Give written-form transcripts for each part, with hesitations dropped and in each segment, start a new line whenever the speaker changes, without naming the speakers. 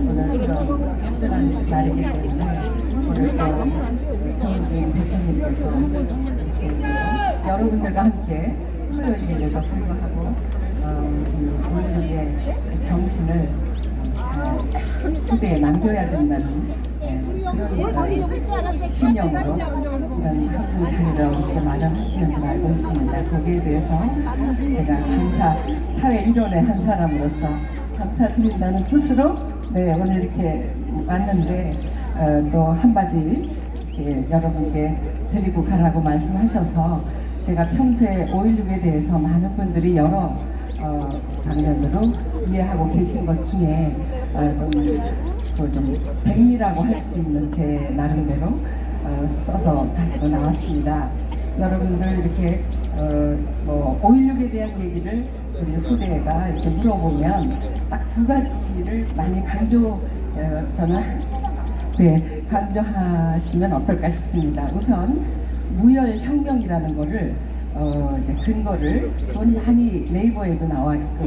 오늘 그런 특별한 날이기 때문에 오늘 또 정진 대표님께서 이렇게 여러분들과 함께 토요일에도 불구하고 우리의 정신을 후대에 남겨야 된다는 그런 신념으로 이런 상상자리를 이렇게 마련하시는 줄 알고 있습니다. 거기에 대해서 제가 사회 일원의 한 사람으로서 감사드린다는 뜻으로 오늘 이렇게 왔는데 또 한마디 여러분께 드리고 가라고 말씀하셔서 제가 평소에 5.16에 대해서 많은 분들이 여러 방면으로 이해하고 계신 것 중에 좀 백미라고 할 수 있는 제 나름대로 써서 가지고 나왔습니다. 여러분들 이렇게 5.16에 대한 얘기를 우리 후대가 이렇게 물어보면 딱 두 가지를 많이 강조하시면 어떨까 싶습니다. 우선 무혈혁명이라는 거를 이제 근거를 그건 많이 네이버에도 나와 있고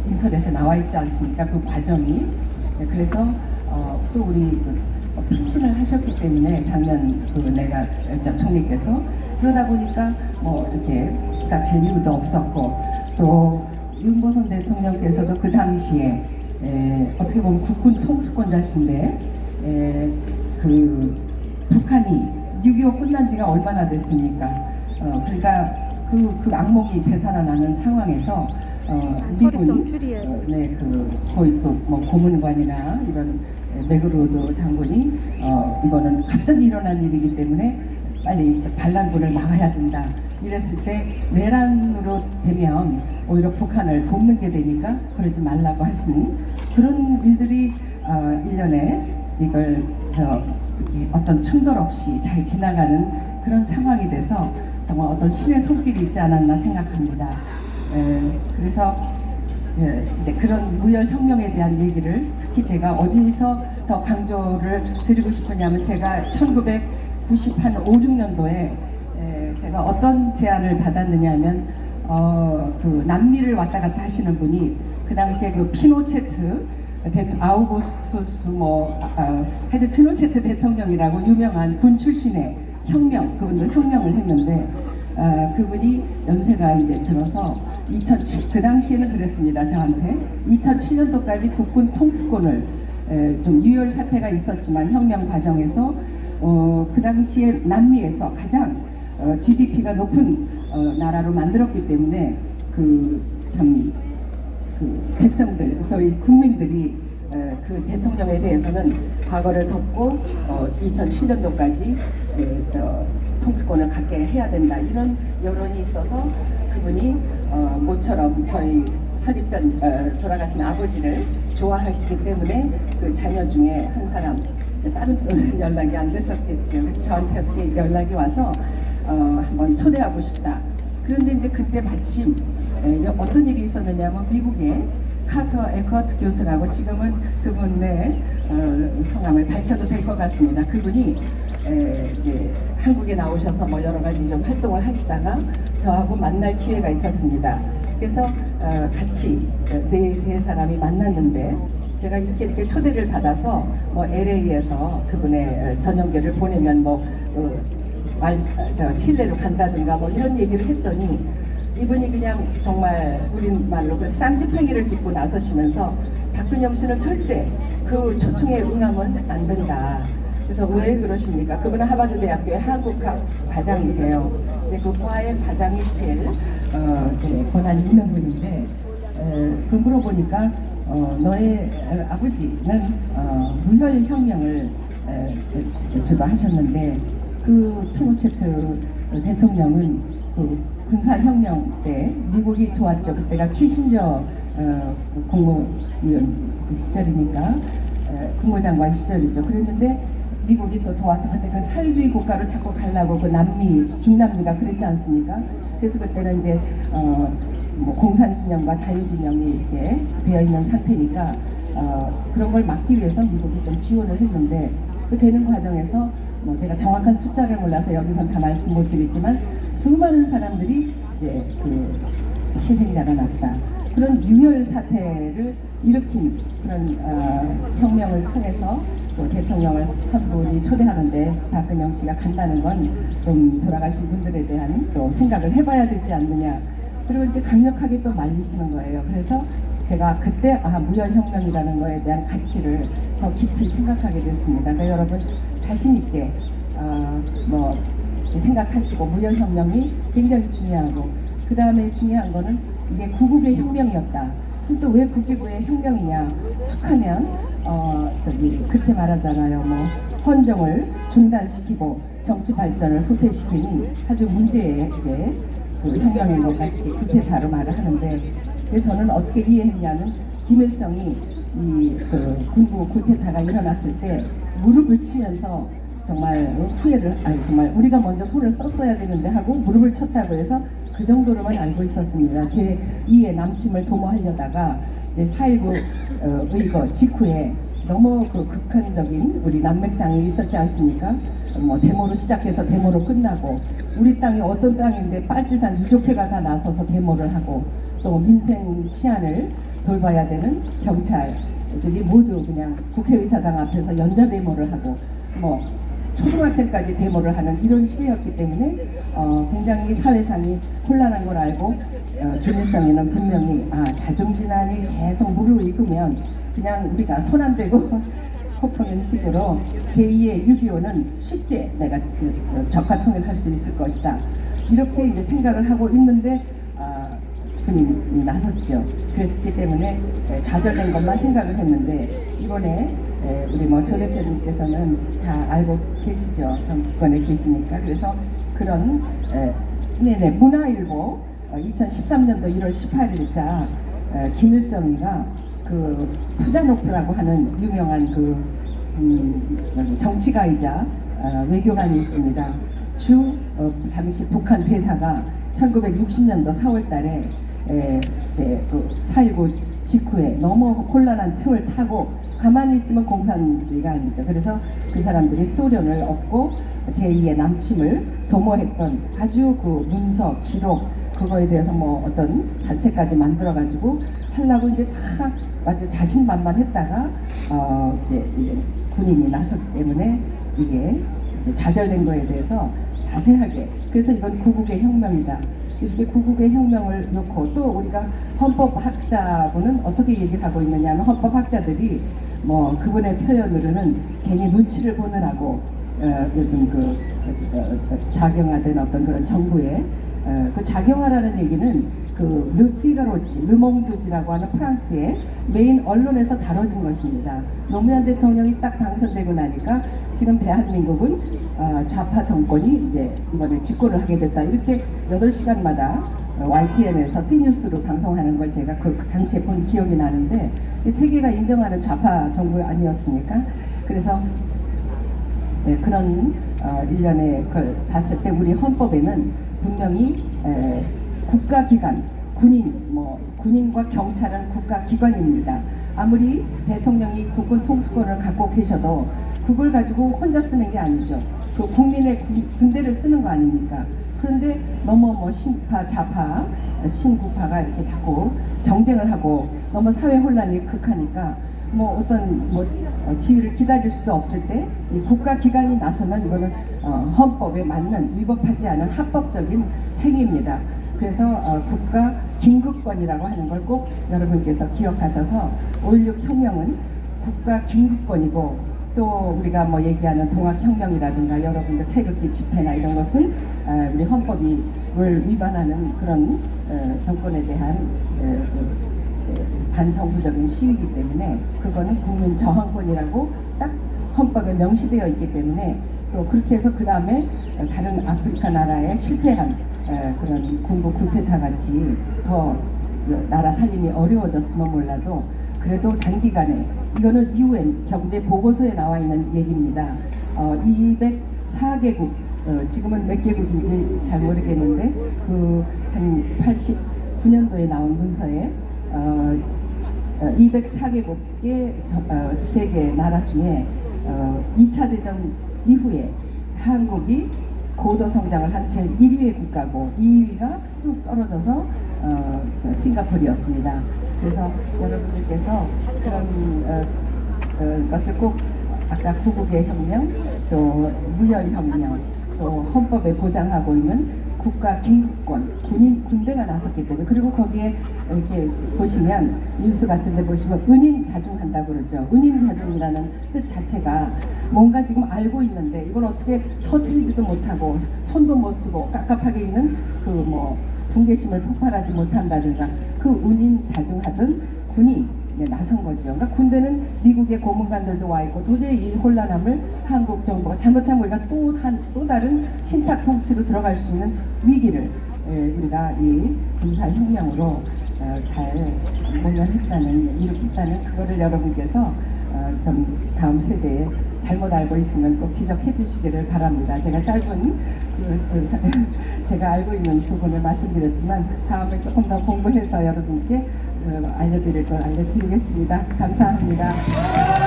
인터넷에 나와 있지 않습니까? 그 과정이 그래서 또 우리 피신을 하셨기 때문에 작년 내가 총리께서 그러다 보니까 이렇게 딱 재미도 없었고 또 윤보선 대통령께서도 그 당시에 어떻게 보면 국군 통수권자신데 그 북한이 6.25 끝난 지가 얼마나 됐습니까? 그러니까 그 악몽이 되살아나는 상황에서 미군 거의 고문관이나 이런 메그로드 장군이 이거는 갑자기 일어난 일이기 때문에 빨리 이제 반란군을 막아야 된다. 이랬을 때 내란으로 되면 오히려 북한을 돕는 게 되니까 그러지 말라고 하신 그런 일들이 1년에 이걸 어떤 충돌 없이 잘 지나가는 그런 상황이 돼서 정말 어떤 신의 손길이 있지 않았나 생각합니다. 그래서 이제 그런 무혈혁명에 대한 얘기를 특히 제가 어디서 더 강조를 드리고 싶으냐면 제가 1990한 5, 6년도에 제가 어떤 제안을 받았느냐 하면 그 남미를 왔다 갔다 하시는 분이 그 당시에 그 피노체트 아우구스투스 하여튼 피노체트 대통령이라고 유명한 군 출신의 혁명, 그분도 혁명을 했는데 그분이 연세가 이제 들어서 그 당시에는 그랬습니다. 저한테 2007년도까지 국군 통수권을 좀 유혈 사태가 있었지만 혁명 과정에서 그 당시에 남미에서 가장 GDP가 높은 나라로 만들었기 때문에 그 백성들, 저희 국민들이 그 대통령에 대해서는 과거를 덮고 2007년도까지 통수권을 갖게 해야 된다 이런 여론이 있어서 그분이 모처럼 저희 설립전 돌아가신 아버지를 좋아하시기 때문에 그 자녀 중에 한 사람 다른 또 연락이 안 됐었겠죠. 그래서 저한테 어떻게 연락이 와서 한번 초대하고 싶다. 그런데 이제 그때 마침 어떤 일이 있었느냐면 미국에 카터 에커트 교수라고 지금은 그분의 성함을 밝혀도 될 것 같습니다. 그분이 이제 한국에 나오셔서 여러 가지 좀 활동을 하시다가 저하고 만날 기회가 있었습니다. 그래서 같이 네 사람이 만났는데 제가 이렇게 초대를 받아서 LA에서 그분의 전용기를 보내면 칠레로 간다든가 이런 얘기를 했더니 이분이 그냥 정말 우리말로 그 쌍지팡이를 짚고 나서시면서 박근영 씨는 절대 그 초청에 응하면 안 된다. 그래서 왜 그러십니까? 그분은 하버드 대학교의 한국학 과장이세요. 근데 그 과의 과장이 제일 권한이 있는 분인데 그 물어보니까 너의 아버지는 무혈혁명을 주도하셨는데 그 피노체트 대통령은 그 군사혁명 때 미국이 좋았죠. 그때가 키신저 국무위원 시절이니까 국무장관 시절이죠. 그랬는데 미국이 또 도와서 그때 그 사회주의 국가로 자꾸 가려고 그 남미, 중남미가 그랬지 않습니까? 그래서 그때는 이제 공산진영과 자유진영이 이렇게 되어 있는 상태니까 그런 걸 막기 위해서 미국이 좀 지원을 했는데 그 되는 과정에서 제가 정확한 숫자를 몰라서 여기선 다 말씀 못 드리지만 수많은 사람들이 이제 그 희생자가 났다. 그런 유혈 사태를 일으킨 그런 혁명을 통해서 또 대통령을 한 분이 초대하는데 박근영 씨가 간다는 건 좀 돌아가신 분들에 대한 또 생각을 해봐야 되지 않느냐. 그리고 이렇게 강력하게 또 말리시는 거예요. 그래서 제가 그때 무혈혁명이라는 거에 대한 가치를 더 깊이 생각하게 됐습니다. 그러니까 여러분 자신 있게 뭐 생각하시고 무혈혁명이 굉장히 중요하고 그 다음에 중요한 거는 이게 구국의 혁명이었다. 또 왜 국기부의 혁명이냐? 축하면 그렇게 말하잖아요. 뭐 헌정을 중단시키고 정치 발전을 후퇴시키는 아주 문제의 이제 그 혁명인 것 같이 쿠데타로 말을 하는데 그래서 저는 어떻게 이해했냐면 김일성이 이 그 군부 쿠데타가 일어났을 때 무릎을 치면서 정말 후회를 정말 우리가 먼저 손을 썼어야 되는데 하고 무릎을 쳤다고 해서 그 정도로만 알고 있었습니다. 제 2의 남침을 도모하려다가 이제 4.19 의거 직후에 너무 그 극한적인 우리 난맥상이 있었지 않습니까? 뭐 데모로 시작해서 데모로 끝나고 우리 땅이 어떤 땅인데 빨치산 유족회가 다 나서서 데모를 하고 또 민생 치안을 돌봐야 되는 경찰들이 모두 그냥 국회의사당 앞에서 연좌 데모를 하고 뭐 초등학생까지 데모를 하는 이런 시대였기 때문에 굉장히 사회상이 혼란한 걸 알고 김일성이는 분명히 자중진환이 계속 무르익으면 그냥 우리가 손 안 대고 코푸는 식으로 제2의 6.25는 쉽게 내가 적화통일할 수 있을 것이다. 이렇게 이제 생각을 하고 있는데 군인이 나섰죠. 그랬기 때문에 좌절된 것만 생각을 했는데 이번에 우리 조 대표님께서는 다 알고 계시죠. 정치권에 계시니까. 그래서 그런 문화일보 2013년도 1월 18일자 김일성이가 그 푸자노프라고 하는 유명한 그 정치가이자 외교관이 있습니다. 당시 북한 대사가 1960년도 4월달에 이제 그 4.19 직후에 너무 곤란한 틈을 타고 가만히 있으면 공산주의가 아니죠. 그래서 그 사람들이 소련을 얻고 제2의 남침을 도모했던 아주 그 문서, 기록 그거에 대해서 뭐 어떤 단체까지 만들어가지고 하려고 이제 다 아주 자신만만했다가 이제 군인이 나섰기 때문에 이게 이제 좌절된 거에 대해서 자세하게 그래서 이건 구국의 혁명이다. 이렇게 구국의 혁명을 놓고 또 우리가 헌법학자분은 어떻게 얘기를 하고 있느냐면 헌법학자들이 뭐 그분의 표현으로는 괜히 눈치를 보느라고 요즘 그 작용화된 어떤 그런 정부의 그 작용화라는 얘기는 그 르피가로지, 르몽드지라고 하는 프랑스의 메인 언론에서 다뤄진 것입니다. 노무현 대통령이 딱 당선되고 나니까 지금 대한민국은 좌파 정권이 이제 이번에 집권을 하게 됐다. 이렇게 8시간마다 YTN에서 T뉴스로 방송하는 걸 제가 그 당시에 본 기억이 나는데 세계가 인정하는 좌파 정부 아니었습니까? 그래서 그런 일련의 걸 봤을 때 우리 헌법에는 분명히 국가기관, 군인과 경찰은 국가기관입니다. 아무리 대통령이 국군 통수권을 갖고 계셔도 그걸 가지고 혼자 쓰는 게 아니죠. 그 국민의 군대를 쓰는 거 아닙니까? 그런데 너무 신파, 좌파, 신구파가 이렇게 자꾸 정쟁을 하고 너무 사회 혼란이 극하니까 어떤 지위를 기다릴 수도 없을 때 이 국가기관이 나서면 이거는 헌법에 맞는 위법하지 않은 합법적인 행위입니다. 그래서 국가 긴급권이라고 하는 걸 꼭 여러분께서 기억하셔서 5.16 혁명은 국가 긴급권이고 또 우리가 얘기하는 동학혁명이라든가 여러분들 태극기 집회나 이런 것은 우리 헌법을 위반하는 그런 정권에 대한 반정부적인 시위이기 때문에 그거는 국민 저항권이라고 딱 헌법에 명시되어 있기 때문에 또 그렇게 해서 그 다음에 다른 아프리카 나라에 실패한 그런 군부 쿠데타 같이 더 나라 살림이 어려워졌으면 몰라도 그래도 단기간에 이거는 UN 경제 보고서에 나와 있는 얘기입니다. 204개국 지금은 몇 개국인지 잘 모르겠는데 그 한 89년도에 나온 문서에 204개국의 세계 나라 중에 2차 대전 이후에 한국이 고도 성장을 한 제일 1위의 국가고 2위가 뚝 떨어져서 싱가포르였습니다. 그래서 여러분들께서 그런 것을 꼭 아까 구국의 혁명, 또 무혈혁명, 또 헌법에 보장하고 있는 국가 긴급권, 군대가 나섰기 때문에, 그리고 거기에 이렇게 보시면 뉴스 같은 데 보시면 은인자중한다고 그러죠. 은인자중이라는 뜻 자체가 뭔가 지금 알고 있는데 이걸 어떻게 터뜨리지도 못하고 손도 못 쓰고 깝깝하게 있는 그 뭐 분개심을 폭발하지 못한다든가 그 은인자중하던 군이 나선 거죠. 그러니까 군대는 미국의 고문관들도 와 있고 도저히 이 혼란함을 한국 정부가 잘못하면 우리가 또 다른 신탁 통치로 들어갈 수 있는 위기를 우리가 이 군사혁명으로 잘 모면했다는, 일으켰다는 그거를 여러분께서 좀 다음 세대에 잘못 알고 있으면 꼭 지적해 주시기를 바랍니다. 제가 짧은 제가 알고 있는 부분을 말씀드렸지만 다음에 조금 더 공부해서 여러분께 알려드릴 걸 알려드리겠습니다. 감사합니다.